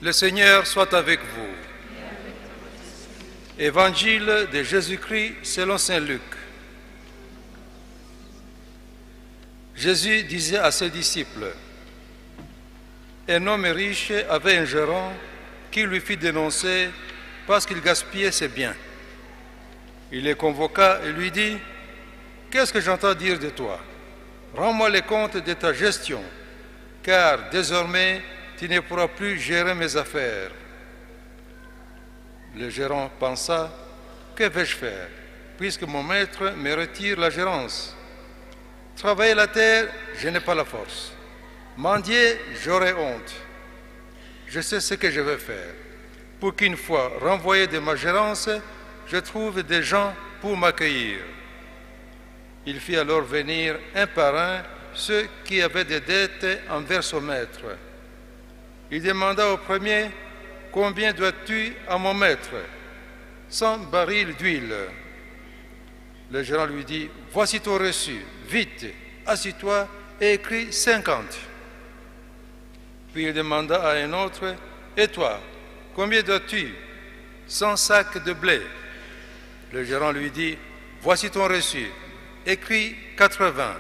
Le Seigneur soit avec vous. Évangile de Jésus-Christ selon saint Luc. Jésus disait à ses disciples, un homme riche avait un gérant qui lui fit dénoncer parce qu'il gaspillait ses biens. Il les convoqua et lui dit, « Qu'est-ce que j'entends dire de toi? Rends-moi les comptes de ta gestion, car désormais tu ne pourras plus gérer mes affaires. » Le gérant pensa, « Que vais-je faire, puisque mon maître me retire la gérance? Travailler la terre, je n'ai pas la force. Mendier, j'aurai honte. Je sais ce que je vais faire, pour qu'une fois renvoyé de ma gérance, je trouve des gens pour m'accueillir. » Il fit alors venir un par un ceux qui avaient des dettes envers son maître. Il demanda au premier, « Combien dois-tu à mon maître? 100 barils d'huile. » Le gérant lui dit, « Voici ton reçu, vite, assis-toi et écris 50. » Puis il demanda à un autre, « Et toi, combien dois-tu? 100 sacs de blé. » Le gérant lui dit, « Voici ton reçu, écris 80. »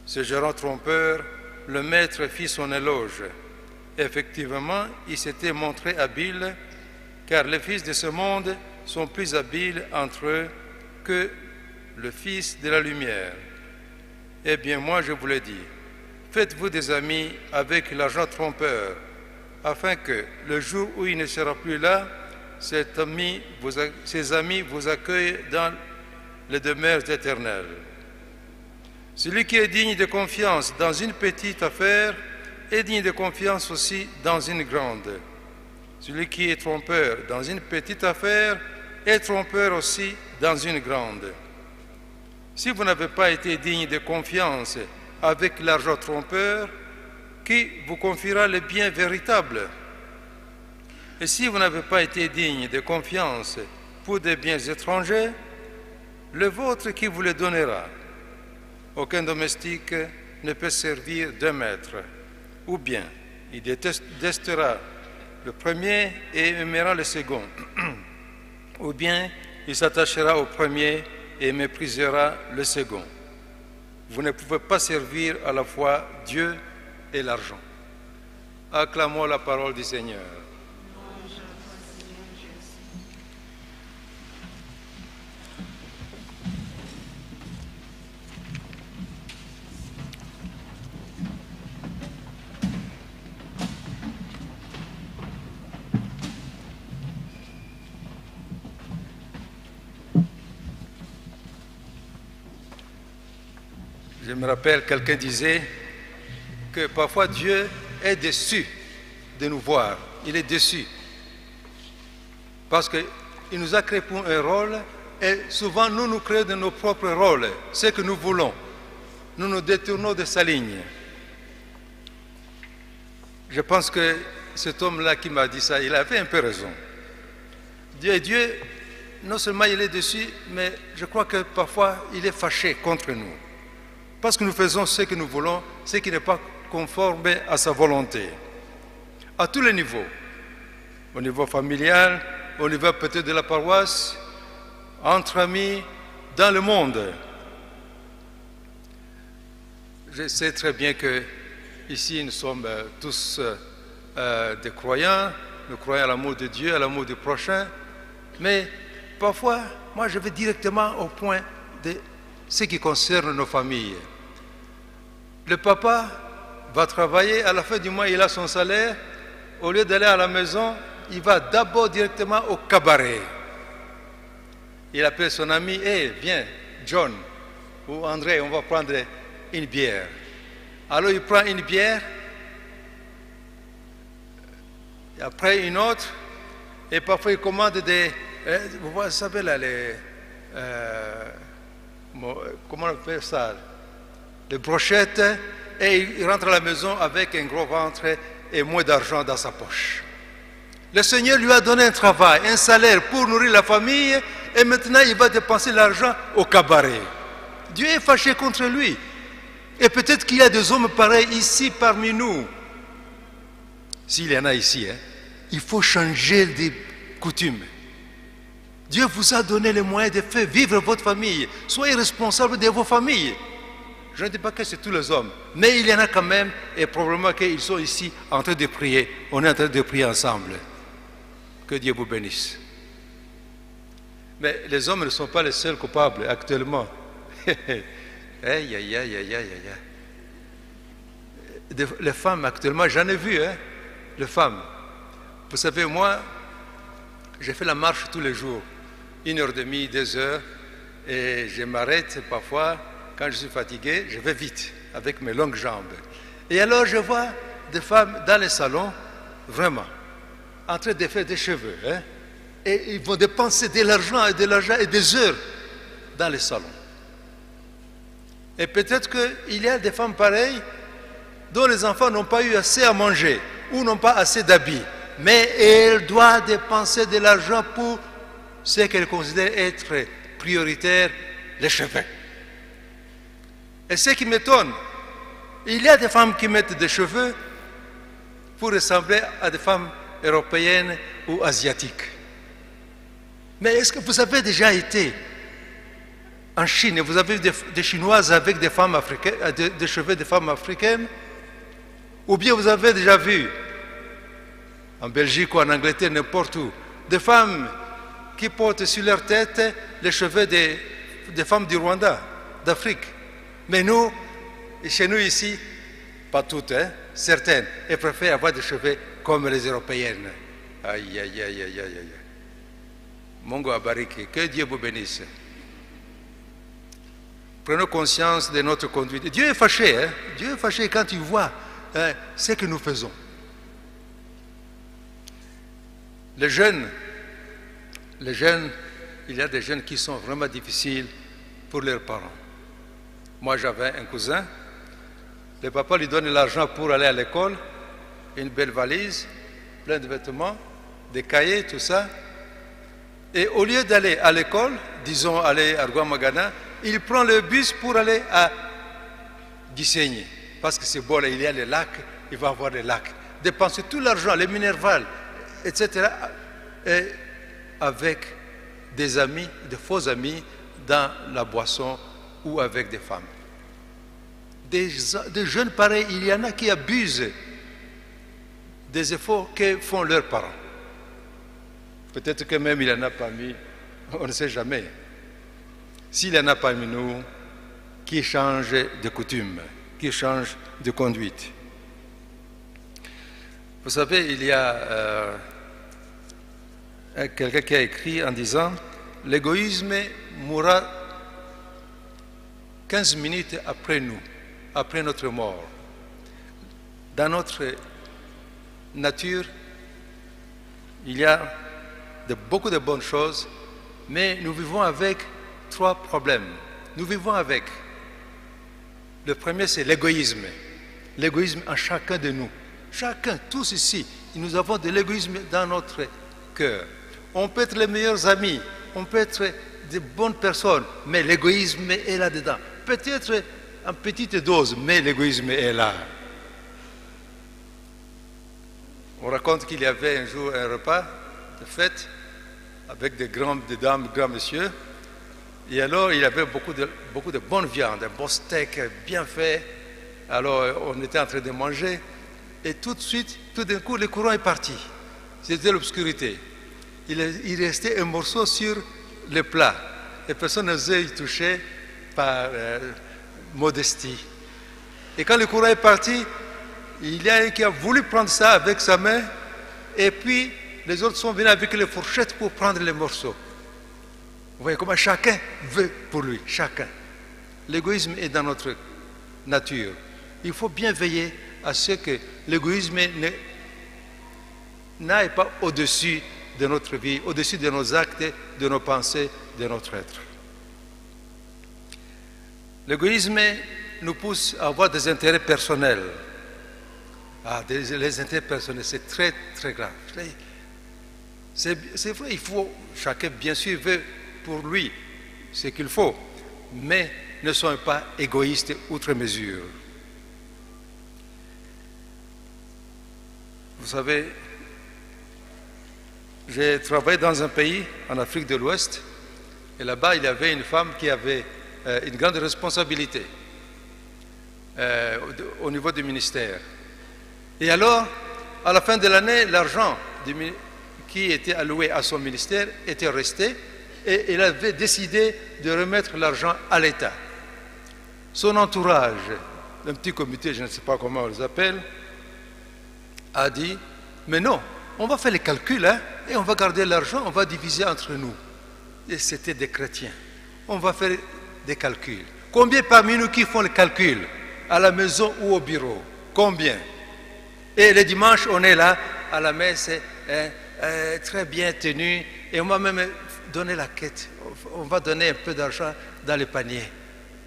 Ce gérant trompeur, le maître fit son éloge. Effectivement, il s'était montré habile, car les fils de ce monde sont plus habiles entre eux que le Fils de la lumière. Eh bien, moi, je vous le dis, faites-vous des amis avec l'argent trompeur, afin que, le jour où il ne sera plus là, ses amis vous accueillent dans les demeures éternelles. Celui qui est digne de confiance dans une petite affaire est digne de confiance aussi dans une grande. Celui qui est trompeur dans une petite affaire est trompeur aussi dans une grande. Si vous n'avez pas été digne de confiance avec l'argent trompeur, qui vous confiera le bien véritable? Et si vous n'avez pas été digne de confiance pour des biens étrangers, le vôtre qui vous le donnera? Aucun domestique ne peut servir deux maîtres. Ou bien il détestera le premier et aimera le second, ou bien il s'attachera au premier et méprisera le second. Vous ne pouvez pas servir à la fois Dieu et l'argent. Acclamons la parole du Seigneur. Je me rappelle, quelqu'un disait que parfois Dieu est déçu de nous voir. Il est déçu. Parce qu'il nous a créé pour un rôle et souvent nous nous créons de nos propres rôles, ce que nous voulons. Nous nous détournons de sa ligne. Je pense que cet homme-là qui m'a dit ça, il avait un peu raison. Dieu, non seulement il est déçu, mais je crois que parfois il est fâché contre nous. Parce que nous faisons ce que nous voulons, ce qui n'est pas conforme à sa volonté. À tous les niveaux. Au niveau familial, au niveau peut-être de la paroisse, entre amis, dans le monde. Je sais très bien que ici nous sommes tous des croyants, nous croyons à l'amour de Dieu, à l'amour du prochain, mais parfois, moi je vais directement au point de ce qui concerne nos familles. Le papa va travailler, à la fin du mois il a son salaire, au lieu d'aller à la maison, il va d'abord directement au cabaret. Il appelle son ami, « Hey, viens, John ou André, on va prendre une bière. » Alors il prend une bière, et après une autre, et parfois il commande des... Vous savez là, comment on appelle ça? Les brochettes, et il rentre à la maison avec un gros ventre et moins d'argent dans sa poche. Le Seigneur lui a donné un travail, un salaire pour nourrir la famille, et maintenant il va dépenser l'argent au cabaret. Dieu est fâché contre lui. Et peut-être qu'il y a des hommes pareils ici parmi nous. s'il y en a ici, hein, il faut changer des coutumes. Dieu vous a donné les moyens de faire vivre votre famille. Soyez responsable de vos familles. Je ne dis pas que c'est tous les hommes, mais il y en a quand même, et probablement qu'ils sont ici en train de prier. On est en train de prier ensemble. Que Dieu vous bénisse. Mais les hommes ne sont pas les seuls coupables actuellement. Aïe, aïe, aïe, aïe, aïe, aïe. Les femmes actuellement, j'en ai vu, hein, les femmes. Vous savez, moi, j'ai fait la marche tous les jours, 1h30, 2 heures, et je m'arrête parfois, quand je suis fatigué, je vais vite, avec mes longues jambes. Et alors je vois des femmes dans les salons, vraiment, en train de faire des cheveux, hein, et ils vont dépenser de l'argent et des heures dans les salons. Et peut-être qu'il y a des femmes pareilles dont les enfants n'ont pas eu assez à manger ou n'ont pas assez d'habits, mais elles doivent dépenser de l'argent pour ce qu'elles considèrent être prioritaire, les cheveux. Et ce qui m'étonne, il y a des femmes qui mettent des cheveux pour ressembler à des femmes européennes ou asiatiques. Mais est-ce que vous avez déjà été en Chine et vous avez vu des Chinoises avec des femmes africaines, des cheveux de femmes africaines? Ou bien vous avez déjà vu, en Belgique ou en Angleterre, n'importe où, des femmes qui portent sur leur tête les cheveux des femmes du Rwanda, d'Afrique. Mais nous, chez nous ici, pas toutes, hein, certaines, elles préfèrent avoir des cheveux comme les Européennes. Aïe, aïe, aïe, aïe, aïe, aïe. Mungu abariki, que Dieu vous bénisse. Prenons conscience de notre conduite. Dieu est fâché, hein? Dieu est fâché quand il voit ce que nous faisons. Les jeunes, il y a des jeunes qui sont vraiment difficiles pour leurs parents. Moi, j'avais un cousin, le papa lui donne l'argent pour aller à l'école, une belle valise, plein de vêtements, des cahiers, tout ça. Et au lieu d'aller à l'école, disons aller à Rwamagana, il prend le bus pour aller à Gisenyi. Parce que c'est beau, là, il y a les lacs, il va avoir les lacs. Dépenser tout l'argent, les minervales, etc. Et avec des amis, de faux amis, dans la boisson ou avec des femmes. Des jeunes pareils, il y en a qui abusent des efforts que font leurs parents. Peut-être que même il y en a parmi, on ne sait jamais. S'il y en a parmi nous qui changent de coutume, qui changent de conduite. Vous savez, il y a quelqu'un qui a écrit en disant « L'égoïsme mourra 15 minutes après nous, après notre mort. Dans notre nature, il y a beaucoup de bonnes choses, mais nous vivons avec 3 problèmes. Nous vivons avec. Le premier, c'est l'égoïsme. L'égoïsme en chacun de nous. Chacun, tous ici, nous avons de l'égoïsme dans notre cœur. On peut être les meilleurs amis, on peut être de bonnes personnes, mais l'égoïsme est là-dedans. Peut-être en petite dose, mais l'égoïsme est là. On raconte qu'il y avait un jour un repas de fête avec des dames, grands messieurs. Et alors, il y avait beaucoup de bonne viande, un bon steak bien fait. Alors, on était en train de manger. Et tout de suite, tout d'un coup, le courant est parti. C'était l'obscurité. Il restait un morceau sur le plat. Et personne n'osait y toucher par modestie. Et quand le courant est parti, il y a un qui a voulu prendre ça avec sa main. Et puis, les autres sont venus avec les fourchettes pour prendre les morceaux. Vous voyez comment chacun veut pour lui, chacun. L'égoïsme est dans notre nature. Il faut bien veiller à ce que l'égoïsme n'aille pas au-dessus de notre vie, au-dessus de nos actes, de nos pensées, de notre être. L'égoïsme nous pousse à avoir des intérêts personnels. Les intérêts personnels, c'est très, très grave. C'est vrai, chacun, bien sûr, veut pour lui ce qu'il faut, mais ne soyons pas égoïstes outre mesure. Vous savez, j'ai travaillé dans un pays, en Afrique de l'Ouest, et là-bas, il y avait une femme qui avait une grande responsabilité au niveau du ministère. Et alors, à la fin de l'année, l'argent qui était alloué à son ministère était resté, et il avait décidé de remettre l'argent à l'État. Son entourage, un petit comité, je ne sais pas comment on les appelle, a dit, mais non, on va faire les calculs, hein, et on va garder l'argent, on va diviser entre nous. Et c'était des chrétiens. On va faire des calculs. Combien parmi nous qui font les calculs, à la maison ou au bureau? Combien? Et le dimanche, on est là, à la messe, très bien tenu, et on va même donner la quête. On va donner un peu d'argent dans les paniers.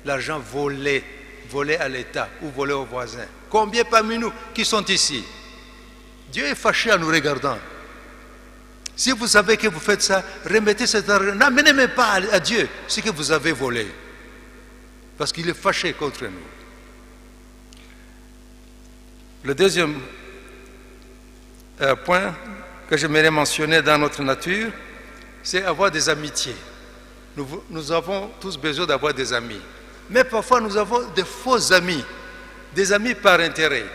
L'argent volé à l'État ou volé aux voisins. Combien parmi nous qui sont ici? Dieu est fâché en nous regardant. Si vous savez que vous faites ça, remettez cet argent. N'amenez même pas à Dieu ce que vous avez volé. Parce qu'il est fâché contre nous. Le deuxième point que j'aimerais mentionner dans notre nature, c'est avoir des amitiés. Nous avons tous besoin d'avoir des amis. Mais parfois, nous avons de faux amis, des amis par intérêt.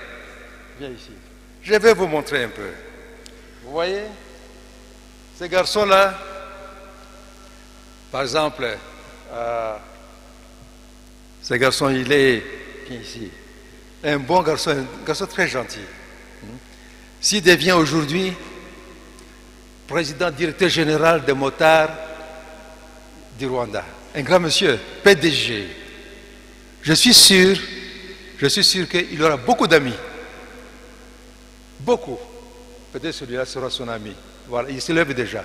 Viens ici. Je vais vous montrer un peu. Vous voyez, ces garçons-là, par exemple, ce garçon, il est ici, un bon garçon, un garçon très gentil. S'il devient aujourd'hui président directeur général des motards du Rwanda, un grand monsieur, PDG, je suis sûr qu'il aura beaucoup d'amis. Beaucoup. Peut-être celui-là sera son ami. Voilà, il se lève déjà.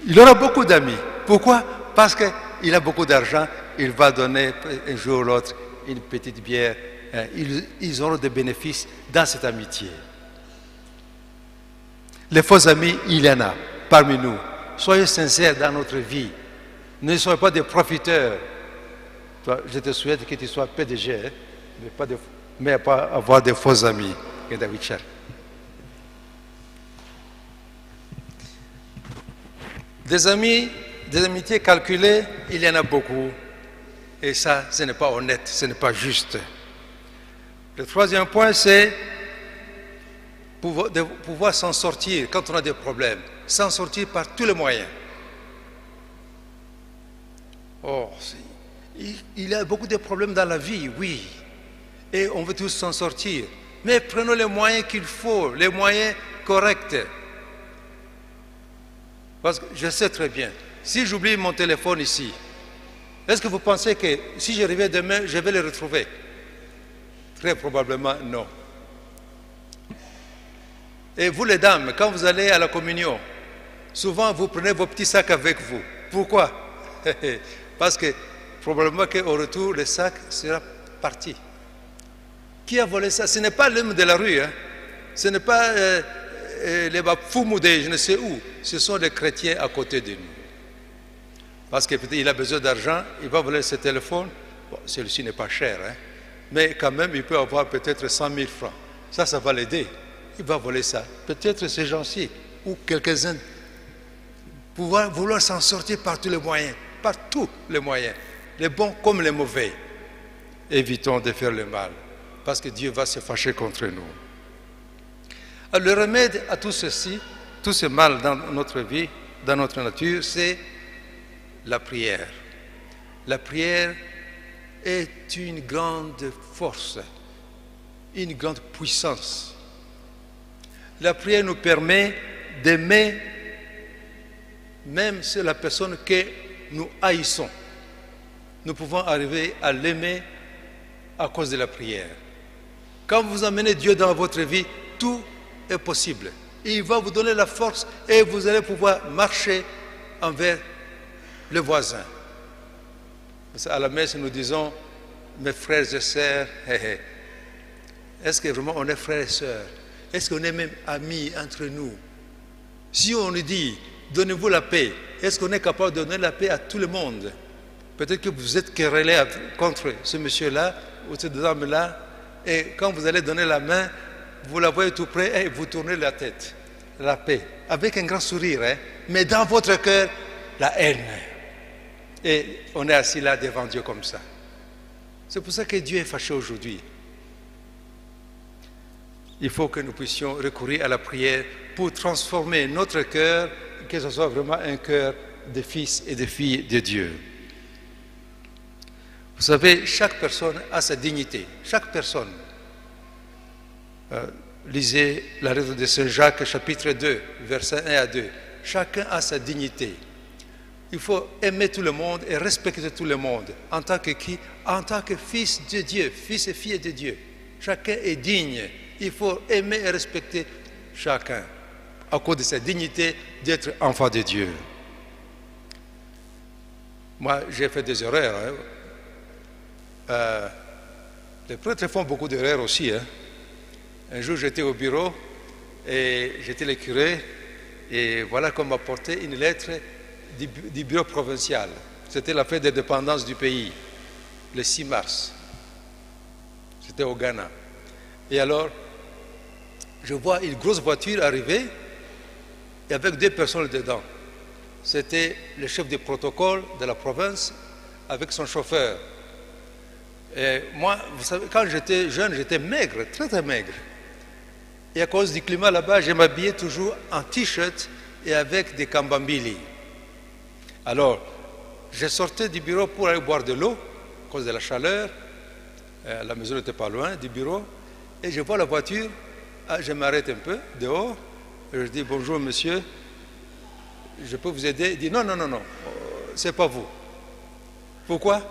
Il aura beaucoup d'amis. Pourquoi? Parce qu'il a beaucoup d'argent, il va donner un jour ou l'autre une petite bière. Ils auront des bénéfices dans cette amitié. Les faux amis, il y en a parmi nous. Soyez sincères dans notre vie. Ne soyez pas des profiteurs. Toi, je te souhaite que tu sois PDG, hein, mais pas avoir des faux amis. Des amis, des amitiés calculées, il y en a beaucoup. Et ça, ce n'est pas honnête, ce n'est pas juste. Le troisième point, c'est pouvoir s'en sortir quand on a des problèmes. S'en sortir par tous les moyens. Oh, il y a beaucoup de problèmes dans la vie, oui. Et on veut tous s'en sortir. Mais prenons les moyens qu'il faut, les moyens corrects. Parce que je sais très bien, si j'oublie mon téléphone ici, est-ce que vous pensez que si je reviens demain, je vais le retrouver? Très probablement non. Et vous les dames, quand vous allez à la communion, souvent vous prenez vos petits sacs avec vous. Pourquoi? Parce que probablement qu'au retour, le sac sera parti. Qui a volé ça? Ce n'est pas l'homme de la rue, hein. Ce n'est pas les bapfoumous de je ne sais où. Ce sont les chrétiens à côté de nous. Parce qu'il a besoin d'argent, il va voler ce téléphone. Bon, celui-ci n'est pas cher, hein. Mais quand même, il peut avoir peut-être 100 000 francs. Ça va l'aider. Il va voler ça. Peut-être ces gens-ci, ou quelques-uns, vouloir s'en sortir par tous les moyens. Par tous les moyens. Les bons comme les mauvais. Évitons de faire le mal. Parce que Dieu va se fâcher contre nous. Alors, le remède à tout ceci, tout ce mal dans notre vie, dans notre nature, c'est la prière. La prière est une grande force, une grande puissance. La prière nous permet d'aimer même c'est la personne que nous haïssons. Nous pouvons arriver à l'aimer à cause de la prière. Quand vous amenez Dieu dans votre vie, tout est possible. Il va vous donner la force et vous allez pouvoir marcher envers le voisin. À la messe, nous disons, mes frères et sœurs, est-ce que vraiment on est frères et sœurs? Est-ce qu'on est même amis entre nous? Si on nous dit, donnez-vous la paix, est-ce qu'on est capable de donner la paix à tout le monde? Peut-être que vous êtes querellé contre ce monsieur-là ou cette dame-là, et quand vous allez donner la main, vous la voyez tout près et vous tournez la tête. La paix, avec un grand sourire, hein, mais dans votre cœur, la haine. Et on est assis là devant Dieu comme ça. C'est pour ça que Dieu est fâché aujourd'hui. Il faut que nous puissions recourir à la prière pour transformer notre cœur, que ce soit vraiment un cœur de fils et de filles de Dieu. Vous savez, chaque personne a sa dignité. Chaque personne. Lisez la lettre de Saint Jacques, chapitre 2, versets 1 à 2. Chacun a sa dignité. Il faut aimer tout le monde et respecter tout le monde. En tant que qui? En tant que fils de Dieu, fils et filles de Dieu. Chacun est digne. Il faut aimer et respecter chacun à cause de sa dignité d'être enfant de Dieu. Moi, j'ai fait des erreurs. Hein. Les prêtres font beaucoup d'erreurs aussi. Hein. Un jour, j'étais au bureau et j'étais le curé et voilà qu'on m'a apporté une lettre du bureau provincial. C'était la fête d'indépendance du pays, le 6 mars. C'était au Ghana. Et alors, je vois une grosse voiture arriver et avec 2 personnes dedans. C'était le chef de protocole de la province avec son chauffeur. Et moi, vous savez, quand j'étais jeune, j'étais maigre, très très maigre. Et à cause du climat là-bas, je m'habillais toujours en t-shirt et avec des kambambili. Alors, je sortais du bureau pour aller boire de l'eau, à cause de la chaleur. La maison n'était pas loin du bureau. Et je vois la voiture, je m'arrête un peu dehors. Et je dis, bonjour monsieur, je peux vous aider? Il dit, non, c'est pas vous. Pourquoi?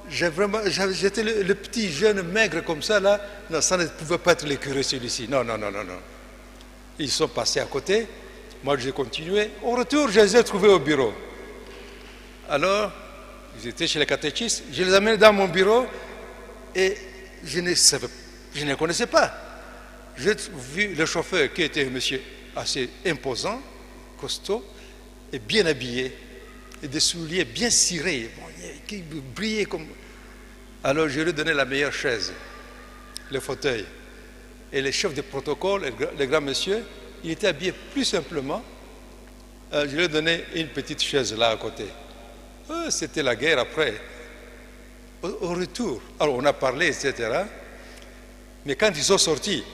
J'étais le petit jeune maigre comme ça, là. Non, ça ne pouvait pas être le curé celui-ci. Non. Ils sont passés à côté. Moi, j'ai continué. Au retour, je les ai trouvés au bureau. Alors, ils étaient chez les catéchistes. Je les amène dans mon bureau et je ne connaissais pas. J'ai vu le chauffeur qui était un monsieur assez imposant, costaud et bien habillé. Et des souliers bien cirés, qui brillaient comme... Alors je lui ai donné la meilleure chaise, le fauteuil. Et le chef de protocole, le grand monsieur, il était habillé plus simplement. Je lui ai donné une petite chaise là à côté. C'était la guerre après. Au retour, alors on a parlé, etc. Mais quand ils sont sortis,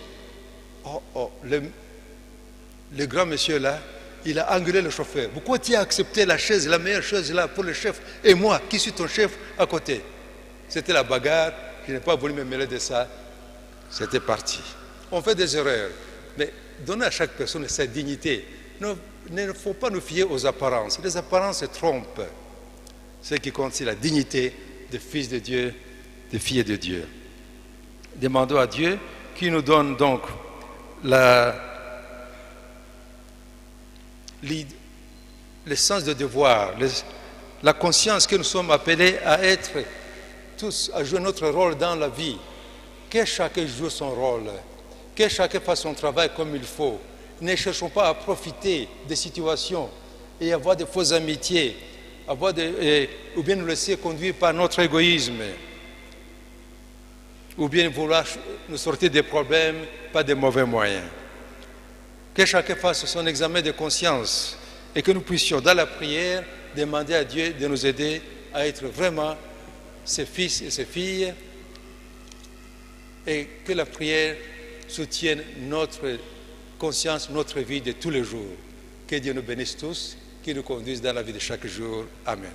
le grand monsieur là, il a engueulé le chauffeur. Pourquoi tu as accepté la chaise, la meilleure chaise là pour le chef et moi qui suis ton chef à côté? C'était la bagarre, je n'ai pas voulu me mêler de ça. C'était parti. On fait des erreurs, mais donner à chaque personne sa dignité. Il ne faut pas nous fier aux apparences. Les apparences se trompent. Ce qui compte, c'est la dignité des fils de Dieu, des filles de Dieu. Demandons à Dieu qui nous donne donc le sens de devoir, la conscience que nous sommes appelés à être tous, à jouer notre rôle dans la vie. Que chacun joue son rôle, que chacun fasse son travail comme il faut. Ne cherchons pas à profiter des situations et avoir de fausses amitiés, ou bien nous laisser conduire par notre égoïsme, ou bien vouloir nous sortir des problèmes par de mauvais moyens. Que chacun fasse son examen de conscience et que nous puissions, dans la prière, demander à Dieu de nous aider à être vraiment ses fils et ses filles et que la prière soutienne notre conscience, notre vie de tous les jours. Que Dieu nous bénisse tous, qu'il nous conduise dans la vie de chaque jour. Amen.